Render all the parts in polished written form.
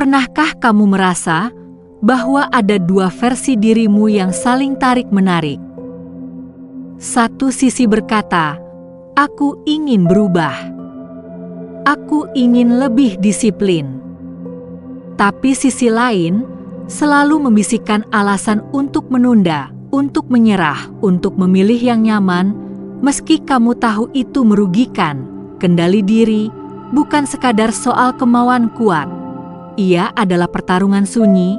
Pernahkah kamu merasa bahwa ada dua versi dirimu yang saling tarik-menarik? Satu sisi berkata, "Aku ingin berubah. Aku ingin lebih disiplin." Tapi sisi lain selalu membisikkan alasan untuk menunda, untuk menyerah, untuk memilih yang nyaman, meski kamu tahu itu merugikan. Kendali diri bukan sekadar soal kemauan kuat. Ia adalah pertarungan sunyi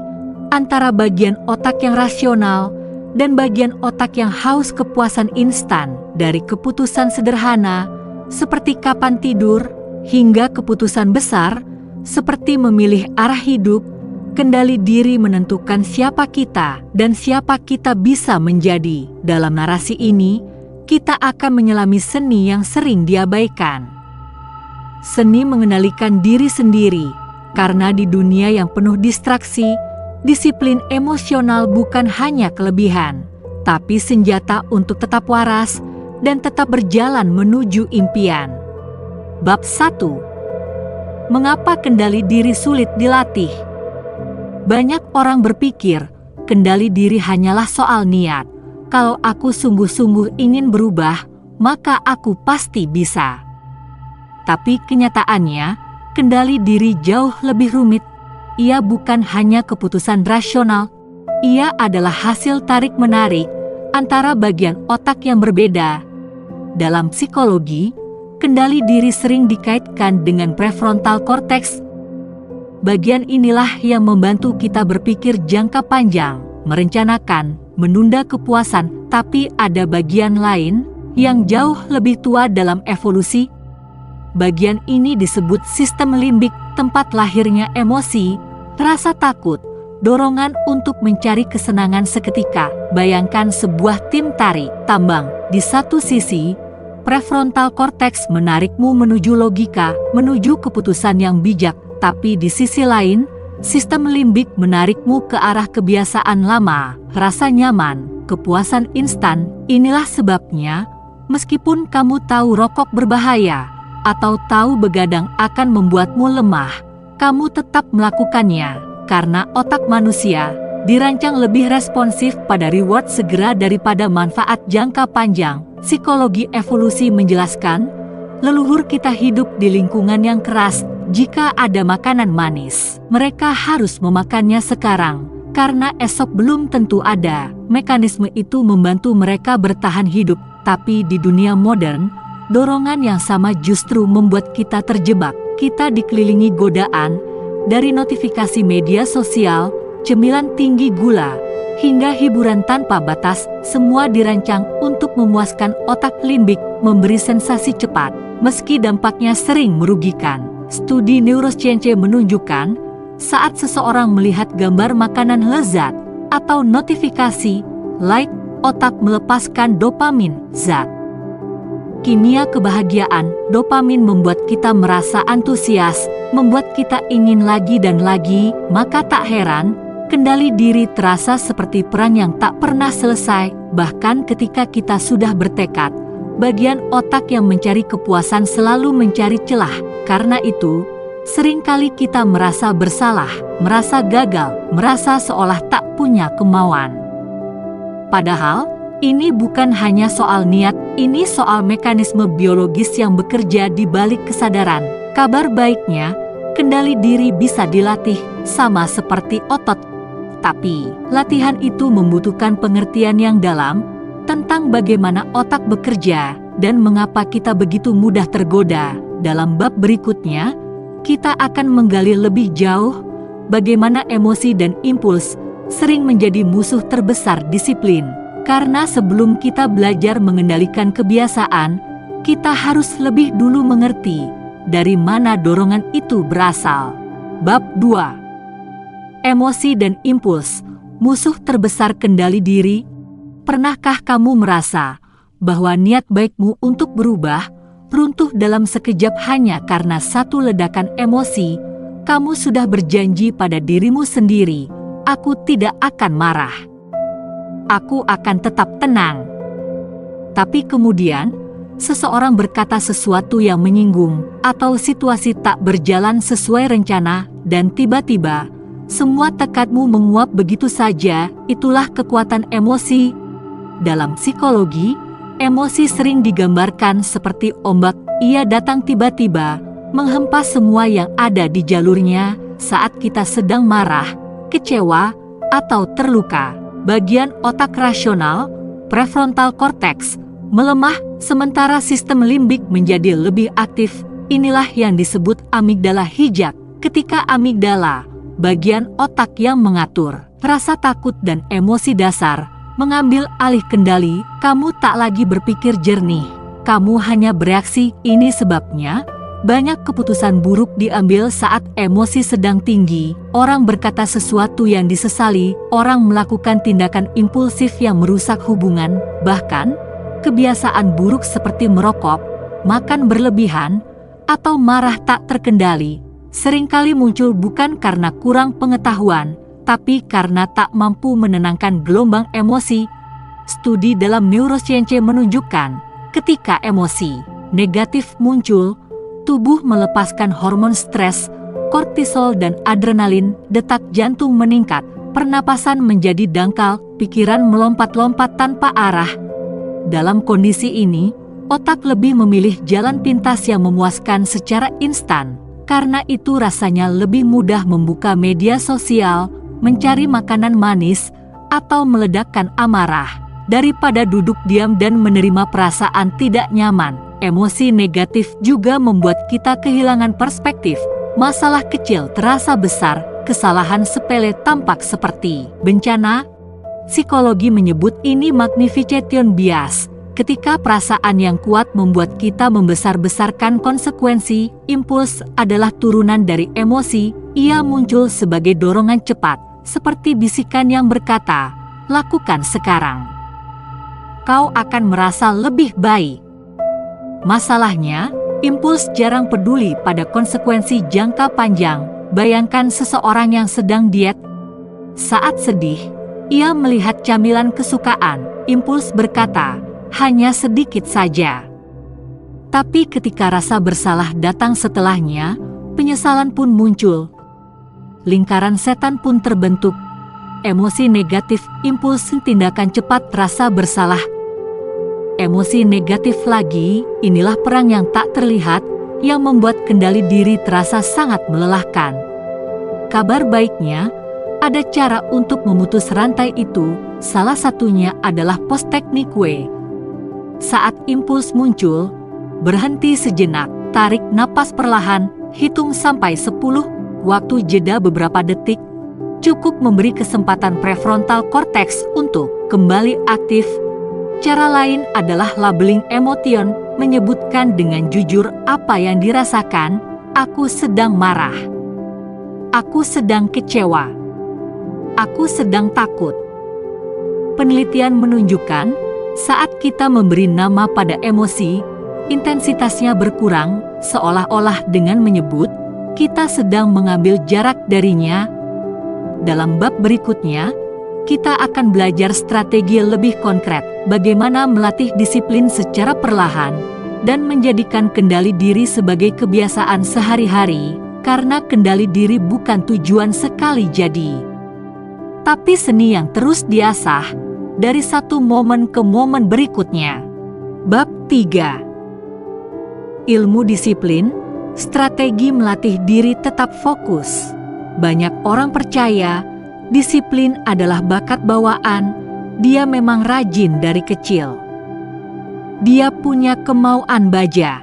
antara bagian otak yang rasional dan bagian otak yang haus kepuasan instan, dari keputusan sederhana seperti kapan tidur hingga keputusan besar seperti memilih arah hidup. Kendali diri menentukan siapa kita dan siapa kita bisa menjadi. Dalam narasi ini, kita akan menyelami seni yang sering diabaikan. Seni mengendalikan diri sendiri, karena di dunia yang penuh distraksi, disiplin emosional bukan hanya kelebihan, tapi senjata untuk tetap waras dan tetap berjalan menuju impian. Bab 1. Mengapa kendali diri sulit dilatih? Banyak orang berpikir, kendali diri hanyalah soal niat. Kalau aku sungguh-sungguh ingin berubah, maka aku pasti bisa. Tapi kenyataannya, kendali diri jauh lebih rumit. Ia bukan hanya keputusan rasional, ia adalah hasil tarik-menarik antara bagian otak yang berbeda. Dalam psikologi, kendali diri sering dikaitkan dengan prefrontal cortex. Bagian inilah yang membantu kita berpikir jangka panjang, merencanakan, menunda kepuasan. Tapi ada bagian lain yang jauh lebih tua dalam evolusi. Bagian ini disebut sistem limbik, tempat lahirnya emosi, rasa takut, dorongan untuk mencari kesenangan seketika. Bayangkan sebuah tim tari tambang. Di satu sisi, prefrontal cortex menarikmu menuju logika, menuju keputusan yang bijak. Tapi di sisi lain, sistem limbik menarikmu ke arah kebiasaan lama, rasa nyaman, kepuasan instan. Inilah sebabnya, meskipun kamu tahu rokok berbahaya, atau tahu begadang akan membuatmu lemah, kamu tetap melakukannya, karena otak manusia dirancang lebih responsif pada reward segera daripada manfaat jangka panjang. Psikologi evolusi menjelaskan, leluhur kita hidup di lingkungan yang keras. Jika ada makanan manis, mereka harus memakannya sekarang, karena esok belum tentu ada. Mekanisme itu membantu mereka bertahan hidup. Tapi di dunia modern, dorongan yang sama justru membuat kita terjebak. Kita dikelilingi godaan dari notifikasi media sosial, cemilan tinggi gula, hingga hiburan tanpa batas. Semua dirancang untuk memuaskan otak limbik, memberi sensasi cepat, meski dampaknya sering merugikan. Studi neuroscience menunjukkan, saat seseorang melihat gambar makanan lezat atau notifikasi like, otak melepaskan dopamin, zat kimia kebahagiaan. Dopamin membuat kita merasa antusias, membuat kita ingin lagi dan lagi. Maka tak heran, kendali diri terasa seperti perang yang tak pernah selesai. Bahkan ketika kita sudah bertekad, bagian otak yang mencari kepuasan selalu mencari celah. Karena itu, seringkali kita merasa bersalah, merasa gagal, merasa seolah tak punya kemauan. Padahal, ini bukan hanya soal niat, ini soal mekanisme biologis yang bekerja di balik kesadaran. Kabar baiknya, kendali diri bisa dilatih, sama seperti otot. Tapi, latihan itu membutuhkan pengertian yang dalam tentang bagaimana otak bekerja dan mengapa kita begitu mudah tergoda. Dalam bab berikutnya, kita akan menggali lebih jauh bagaimana emosi dan impuls sering menjadi musuh terbesar disiplin. Karena sebelum kita belajar mengendalikan kebiasaan, kita harus lebih dulu mengerti dari mana dorongan itu berasal. Bab 2. Emosi dan impuls, musuh terbesar kendali diri. Pernahkah kamu merasa bahwa niat baikmu untuk berubah runtuh dalam sekejap hanya karena satu ledakan emosi? Kamu sudah berjanji pada dirimu sendiri, "Aku tidak akan marah. Aku akan tetap tenang." Tapi kemudian, seseorang berkata sesuatu yang menyinggung, atau situasi tak berjalan sesuai rencana, dan tiba-tiba, semua tekadmu menguap begitu saja, itulah kekuatan emosi. Dalam psikologi, emosi sering digambarkan seperti ombak, ia datang tiba-tiba, menghempas semua yang ada di jalurnya saat kita sedang marah, kecewa, atau terluka. Bagian otak rasional, prefrontal cortex, melemah, sementara sistem limbik menjadi lebih aktif. Inilah yang disebut amigdala hijak. Ketika amigdala, bagian otak yang mengatur rasa takut dan emosi dasar, mengambil alih kendali, kamu tak lagi berpikir jernih. Kamu hanya bereaksi. Ini sebabnya banyak keputusan buruk diambil saat emosi sedang tinggi. Orang berkata sesuatu yang disesali, orang melakukan tindakan impulsif yang merusak hubungan, bahkan kebiasaan buruk seperti merokok, makan berlebihan, atau marah tak terkendali, seringkali muncul bukan karena kurang pengetahuan, tapi karena tak mampu menenangkan gelombang emosi. Studi dalam neuroscience menunjukkan, ketika emosi negatif muncul, tubuh melepaskan hormon stres, kortisol dan adrenalin, detak jantung meningkat, pernapasan menjadi dangkal, pikiran melompat-lompat tanpa arah. Dalam kondisi ini, otak lebih memilih jalan pintas yang memuaskan secara instan. Karena itu rasanya lebih mudah membuka media sosial, mencari makanan manis, atau meledakkan amarah, daripada duduk diam dan menerima perasaan tidak nyaman. Emosi negatif juga membuat kita kehilangan perspektif. Masalah kecil terasa besar, kesalahan sepele tampak seperti bencana. Psikologi menyebut ini magnification bias. Ketika perasaan yang kuat membuat kita membesar-besarkan konsekuensi, impuls adalah turunan dari emosi, ia muncul sebagai dorongan cepat, seperti bisikan yang berkata, lakukan sekarang. Kau akan merasa lebih baik. Masalahnya, impuls jarang peduli pada konsekuensi jangka panjang. Bayangkan seseorang yang sedang diet. Saat sedih, ia melihat camilan kesukaan, impuls berkata, hanya sedikit saja. Tapi ketika rasa bersalah datang setelahnya, penyesalan pun muncul. Lingkaran setan pun terbentuk. Emosi negatif, impuls, tindakan cepat, rasa bersalah. Emosi negatif lagi, inilah perang yang tak terlihat, yang membuat kendali diri terasa sangat melelahkan. Kabar baiknya, ada cara untuk memutus rantai itu, salah satunya adalah pause teknik W. Saat impuls muncul, berhenti sejenak, tarik napas perlahan, hitung sampai 10, waktu jeda beberapa detik, cukup memberi kesempatan prefrontal cortex untuk kembali aktif. Cara lain adalah labeling emotion, menyebutkan dengan jujur apa yang dirasakan. Aku sedang marah. Aku sedang kecewa. Aku sedang takut. Penelitian menunjukkan, saat kita memberi nama pada emosi, intensitasnya berkurang, seolah-olah dengan menyebut, kita sedang mengambil jarak darinya. Dalam bab berikutnya, kita akan belajar strategi lebih konkret, bagaimana melatih disiplin secara perlahan, dan menjadikan kendali diri sebagai kebiasaan sehari-hari, karena kendali diri bukan tujuan sekali jadi, tapi seni yang terus diasah, dari satu momen ke momen berikutnya. Bab 3. Ilmu disiplin, strategi melatih diri tetap fokus. Banyak orang percaya, disiplin adalah bakat bawaan, dia memang rajin dari kecil. Dia punya kemauan baja.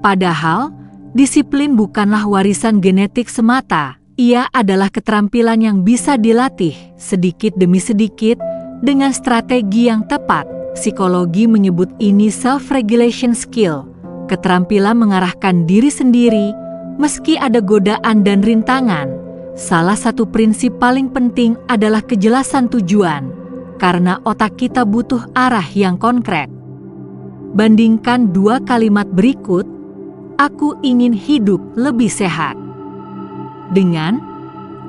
Padahal, disiplin bukanlah warisan genetik semata, ia adalah keterampilan yang bisa dilatih sedikit demi sedikit, dengan strategi yang tepat. Psikologi menyebut ini self-regulation skill, keterampilan mengarahkan diri sendiri, meski ada godaan dan rintangan. Salah satu prinsip paling penting adalah kejelasan tujuan, karena otak kita butuh arah yang konkret. Bandingkan dua kalimat berikut, aku ingin hidup lebih sehat, dengan,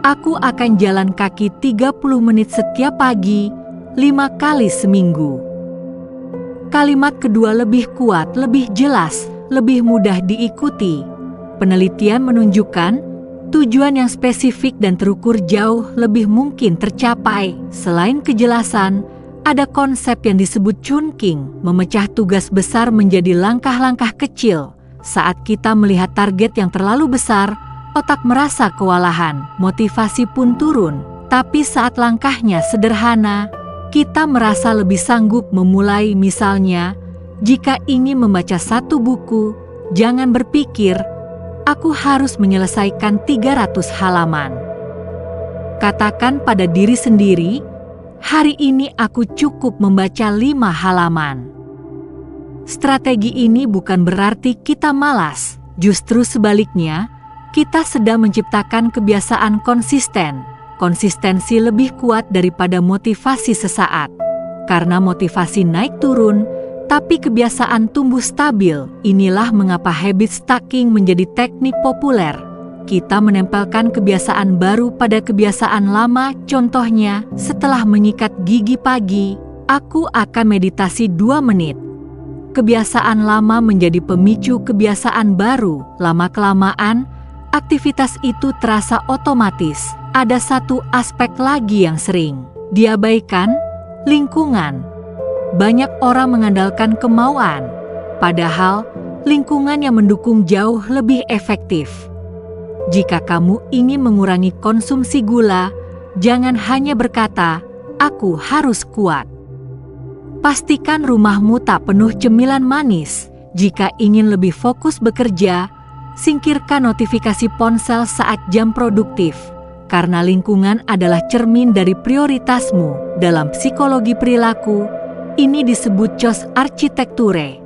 aku akan jalan kaki 30 menit setiap pagi, 5 kali seminggu. Kalimat kedua lebih kuat, lebih jelas, lebih mudah diikuti. Penelitian menunjukkan tujuan yang spesifik dan terukur jauh lebih mungkin tercapai. Selain kejelasan, ada konsep yang disebut chunking, memecah tugas besar menjadi langkah-langkah kecil. Saat kita melihat target yang terlalu besar, otak merasa kewalahan, motivasi pun turun. Tapi saat langkahnya sederhana, kita merasa lebih sanggup memulai. Misalnya, jika ingin membaca satu buku, jangan berpikir, aku harus menyelesaikan 300 halaman. Katakan pada diri sendiri, hari ini aku cukup membaca 5 halaman. Strategi ini bukan berarti kita malas, justru sebaliknya, kita sedang menciptakan kebiasaan konsisten. Konsistensi lebih kuat daripada motivasi sesaat. Karena motivasi naik turun, tapi kebiasaan tumbuh stabil. Inilah mengapa habit stacking menjadi teknik populer. Kita menempelkan kebiasaan baru pada kebiasaan lama. Contohnya, setelah menyikat gigi pagi, aku akan meditasi 2 menit. Kebiasaan lama menjadi pemicu kebiasaan baru. Lama-kelamaan, aktivitas itu terasa otomatis. Ada satu aspek lagi yang sering diabaikan, lingkungan. Banyak orang mengandalkan kemauan, padahal lingkungan yang mendukung jauh lebih efektif. Jika kamu ingin mengurangi konsumsi gula, jangan hanya berkata, "Aku harus kuat." Pastikan rumahmu tak penuh cemilan manis. Jika ingin lebih fokus bekerja, singkirkan notifikasi ponsel saat jam produktif. Karena lingkungan adalah cermin dari prioritasmu. Dalam psikologi perilaku, ini disebut chaos architecture.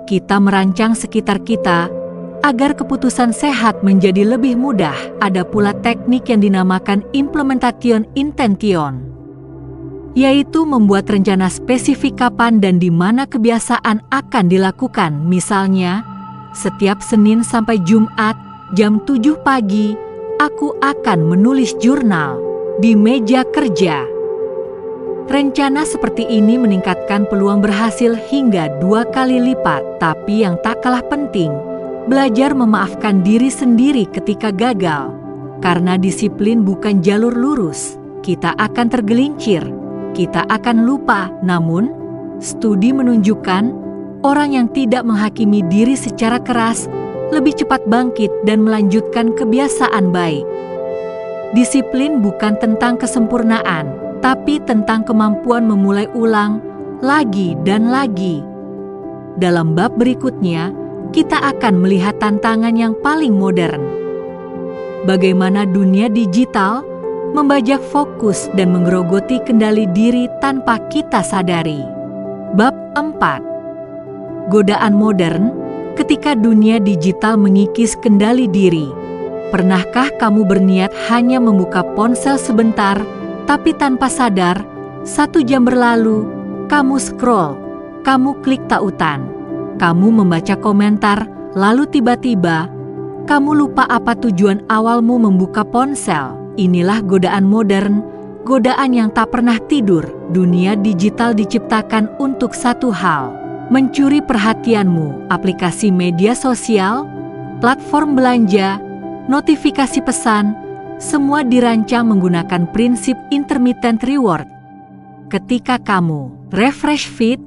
Kita merancang sekitar kita agar keputusan sehat menjadi lebih mudah. Ada pula teknik yang dinamakan implementation intention, yaitu membuat rencana spesifik kapan dan di mana kebiasaan akan dilakukan. Misalnya, setiap Senin sampai Jumat, jam 7 pagi, aku akan menulis jurnal di meja kerja. Rencana seperti ini meningkatkan peluang berhasil hingga 2 kali lipat. Tapi yang tak kalah penting, belajar memaafkan diri sendiri ketika gagal. Karena disiplin bukan jalur lurus. Kita akan tergelincir, kita akan lupa. Namun, studi menunjukkan orang yang tidak menghakimi diri secara keras lebih cepat bangkit dan melanjutkan kebiasaan baik. Disiplin bukan tentang kesempurnaan, tapi tentang kemampuan memulai ulang lagi dan lagi. Dalam bab berikutnya, kita akan melihat tantangan yang paling modern. Bagaimana dunia digital membajak fokus dan menggerogoti kendali diri tanpa kita sadari. Bab 4. Godaan modern ketika dunia digital mengikis kendali diri. Pernahkah kamu berniat hanya membuka ponsel sebentar, tapi tanpa sadar, 1 jam berlalu, kamu scroll, kamu klik tautan, kamu membaca komentar, lalu tiba-tiba, kamu lupa apa tujuan awalmu membuka ponsel. Inilah godaan modern, godaan yang tak pernah tidur. Dunia digital diciptakan untuk satu hal: mencuri perhatianmu. Aplikasi media sosial, platform belanja, notifikasi pesan, semua dirancang menggunakan prinsip intermittent reward. Ketika kamu refresh feed,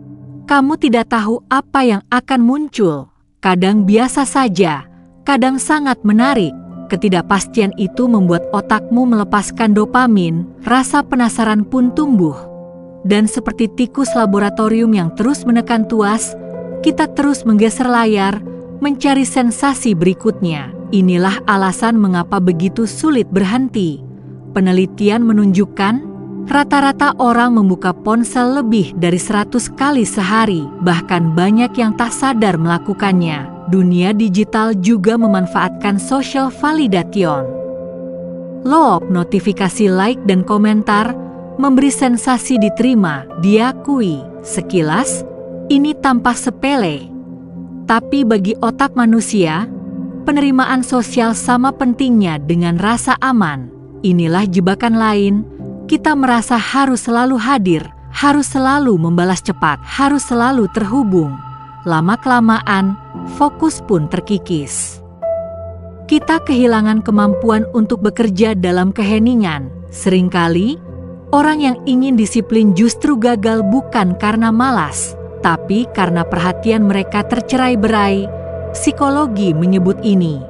kamu tidak tahu apa yang akan muncul. Kadang biasa saja, kadang sangat menarik. Ketidakpastian itu membuat otakmu melepaskan dopamin, rasa penasaran pun tumbuh. Dan seperti tikus laboratorium yang terus menekan tuas, kita terus menggeser layar, mencari sensasi berikutnya. Inilah alasan mengapa begitu sulit berhenti. Penelitian menunjukkan, rata-rata orang membuka ponsel lebih dari 100 kali sehari, bahkan banyak yang tak sadar melakukannya. Dunia digital juga memanfaatkan social validation. Loop notifikasi like dan komentar memberi sensasi diterima, diakui. Sekilas, ini tampak sepele. Tapi bagi otak manusia, penerimaan sosial sama pentingnya dengan rasa aman. Inilah jebakan lain, kita merasa harus selalu hadir, harus selalu membalas cepat, harus selalu terhubung. Lama-kelamaan, fokus pun terkikis. Kita kehilangan kemampuan untuk bekerja dalam keheningan. Seringkali, orang yang ingin disiplin justru gagal bukan karena malas, tapi karena perhatian mereka tercerai-berai. Psikologi menyebut ini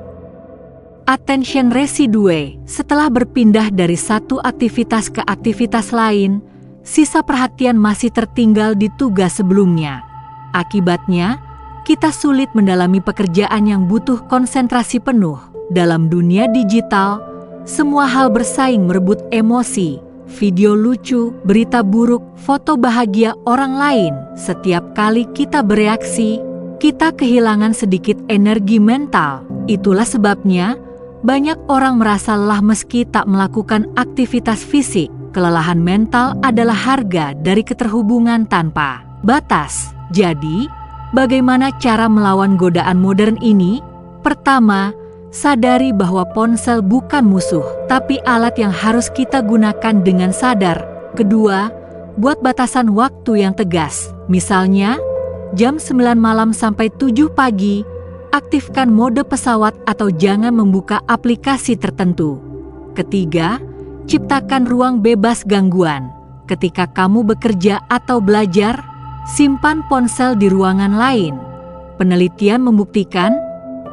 attention residue. Setelah berpindah dari satu aktivitas ke aktivitas lain, sisa perhatian masih tertinggal di tugas sebelumnya. Akibatnya, kita sulit mendalami pekerjaan yang butuh konsentrasi penuh. Dalam dunia digital, semua hal bersaing merebut emosi. Video lucu, berita buruk, foto bahagia orang lain. Setiap kali kita bereaksi, kita kehilangan sedikit energi mental. Itulah sebabnya, banyak orang merasa lelah meski tak melakukan aktivitas fisik. Kelelahan mental adalah harga dari keterhubungan tanpa batas. Jadi, bagaimana cara melawan godaan modern ini? Pertama, sadari bahwa ponsel bukan musuh, tapi alat yang harus kita gunakan dengan sadar. Kedua, buat batasan waktu yang tegas. Misalnya, jam 9 malam sampai 7 pagi, aktifkan mode pesawat atau jangan membuka aplikasi tertentu. Ketiga, ciptakan ruang bebas gangguan. Ketika kamu bekerja atau belajar, simpan ponsel di ruangan lain. Penelitian membuktikan,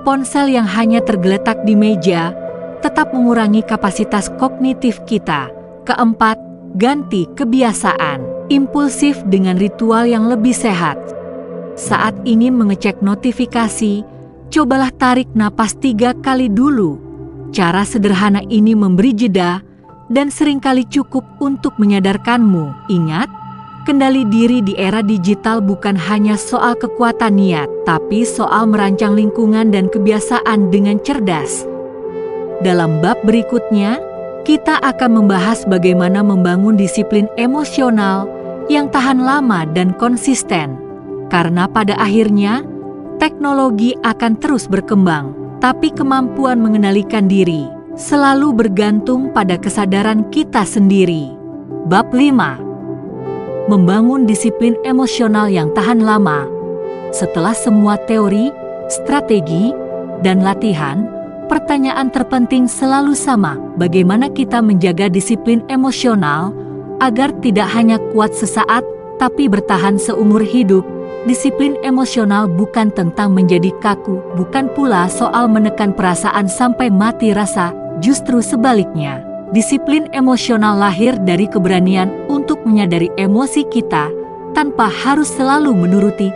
ponsel yang hanya tergeletak di meja tetap mengurangi kapasitas kognitif kita. Keempat, ganti kebiasaan impulsif dengan ritual yang lebih sehat. Saat ingin mengecek notifikasi, cobalah tarik napas 3 kali dulu. Cara sederhana ini memberi jeda dan seringkali cukup untuk menyadarkanmu. Ingat, kendali diri di era digital bukan hanya soal kekuatan niat, tapi soal merancang lingkungan dan kebiasaan dengan cerdas. Dalam bab berikutnya, kita akan membahas bagaimana membangun disiplin emosional yang tahan lama dan konsisten. Karena pada akhirnya, teknologi akan terus berkembang, tapi kemampuan mengendalikan diri selalu bergantung pada kesadaran kita sendiri. Bab 5. Membangun disiplin emosional yang tahan lama. Setelah semua teori, strategi, dan latihan, pertanyaan terpenting selalu sama: bagaimana kita menjaga disiplin emosional agar tidak hanya kuat sesaat, tapi bertahan seumur hidup? Disiplin emosional bukan tentang menjadi kaku, bukan pula soal menekan perasaan sampai mati rasa, justru sebaliknya. Disiplin emosional lahir dari keberanian untuk menyadari emosi kita tanpa harus selalu menuruti.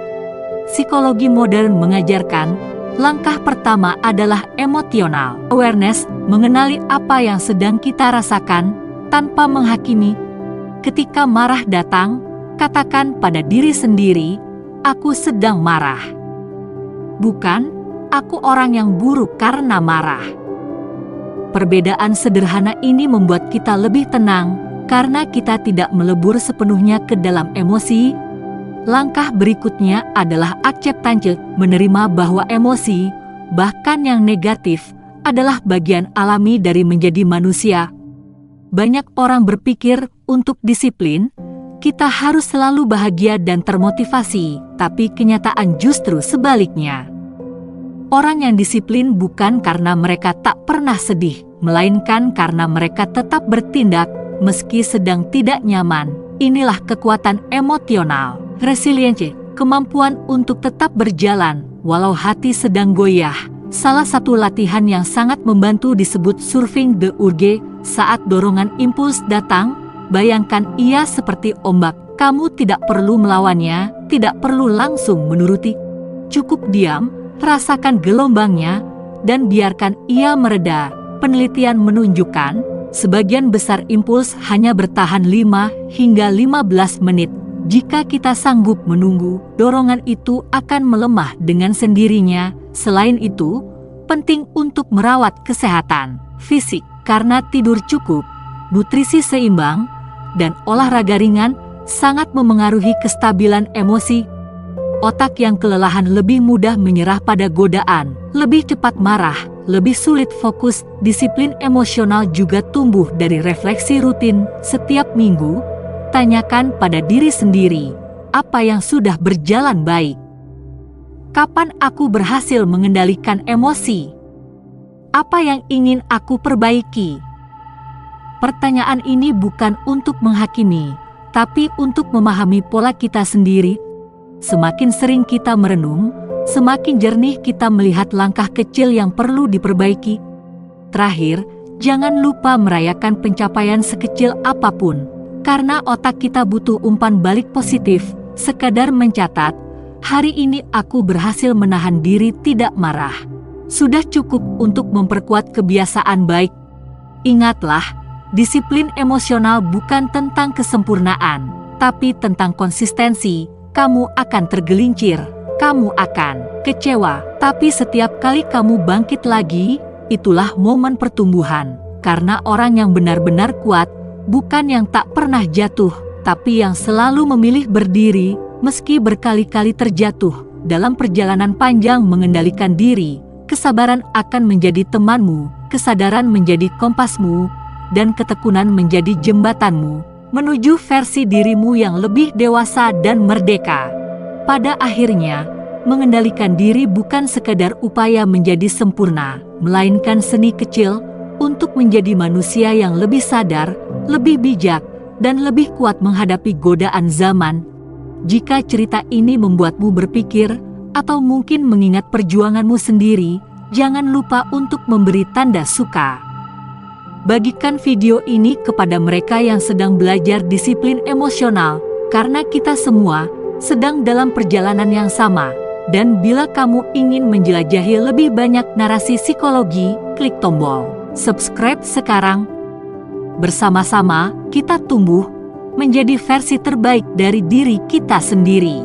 Psikologi modern mengajarkan, langkah pertama adalah emotional awareness, mengenali apa yang sedang kita rasakan tanpa menghakimi. Ketika marah datang, katakan pada diri sendiri, aku sedang marah. Bukan, aku orang yang buruk karena marah. Perbedaan sederhana ini membuat kita lebih tenang, karena kita tidak melebur sepenuhnya ke dalam emosi. Langkah berikutnya adalah acceptance, menerima bahwa emosi, bahkan yang negatif, adalah bagian alami dari menjadi manusia. Banyak orang berpikir untuk disiplin, kita harus selalu bahagia dan termotivasi, tapi kenyataan justru sebaliknya. Orang yang disiplin bukan karena mereka tak pernah sedih, melainkan karena mereka tetap bertindak meski sedang tidak nyaman. Inilah kekuatan emosional. Resilience, kemampuan untuk tetap berjalan walau hati sedang goyah. Salah satu latihan yang sangat membantu disebut surfing the urge. Saat dorongan impuls datang, bayangkan ia seperti ombak. Kamu tidak perlu melawannya, tidak perlu langsung menuruti. Cukup diam, rasakan gelombangnya, dan biarkan ia mereda. Penelitian menunjukkan, sebagian besar impuls hanya bertahan 5 hingga 15 menit. Jika kita sanggup menunggu, dorongan itu akan melemah dengan sendirinya. Selain itu, penting untuk merawat kesehatan fisik, karena tidur cukup, nutrisi seimbang, dan olahraga ringan sangat memengaruhi kestabilan emosi. Otak yang kelelahan lebih mudah menyerah pada godaan, lebih cepat marah, lebih sulit fokus. Disiplin emosional juga tumbuh dari refleksi rutin. Setiap minggu, Tanyakan pada diri sendiri, apa yang sudah berjalan baik? Kapan aku berhasil mengendalikan emosi? Apa yang ingin aku perbaiki? Pertanyaan ini bukan untuk menghakimi, tapi untuk memahami pola kita sendiri. Semakin sering kita merenung, semakin jernih kita melihat langkah kecil yang perlu diperbaiki. Terakhir, jangan lupa merayakan pencapaian sekecil apapun, karena otak kita butuh umpan balik positif. Sekadar mencatat, hari ini aku berhasil menahan diri tidak marah, sudah cukup untuk memperkuat kebiasaan baik. Ingatlah, disiplin emosional bukan tentang kesempurnaan, tapi tentang konsistensi. Kamu akan tergelincir, kamu akan kecewa, tapi setiap kali kamu bangkit lagi, itulah momen pertumbuhan. Karena orang yang benar-benar kuat, bukan yang tak pernah jatuh, tapi yang selalu memilih berdiri, meski berkali-kali terjatuh. Dalam perjalanan panjang mengendalikan diri, kesabaran akan menjadi temanmu, kesadaran menjadi kompasmu, dan ketekunan menjadi jembatanmu menuju versi dirimu yang lebih dewasa dan merdeka. Pada akhirnya, mengendalikan diri bukan sekadar upaya menjadi sempurna, melainkan seni kecil untuk menjadi manusia yang lebih sadar, lebih bijak, dan lebih kuat menghadapi godaan zaman. Jika cerita ini membuatmu berpikir, atau mungkin mengingat perjuanganmu sendiri, jangan lupa untuk memberi tanda suka. Bagikan video ini kepada mereka yang sedang belajar disiplin emosional, karena kita semua sedang dalam perjalanan yang sama. Dan bila kamu ingin menjelajahi lebih banyak narasi psikologi, klik tombol subscribe sekarang. Bersama-sama, kita tumbuh menjadi versi terbaik dari diri kita sendiri.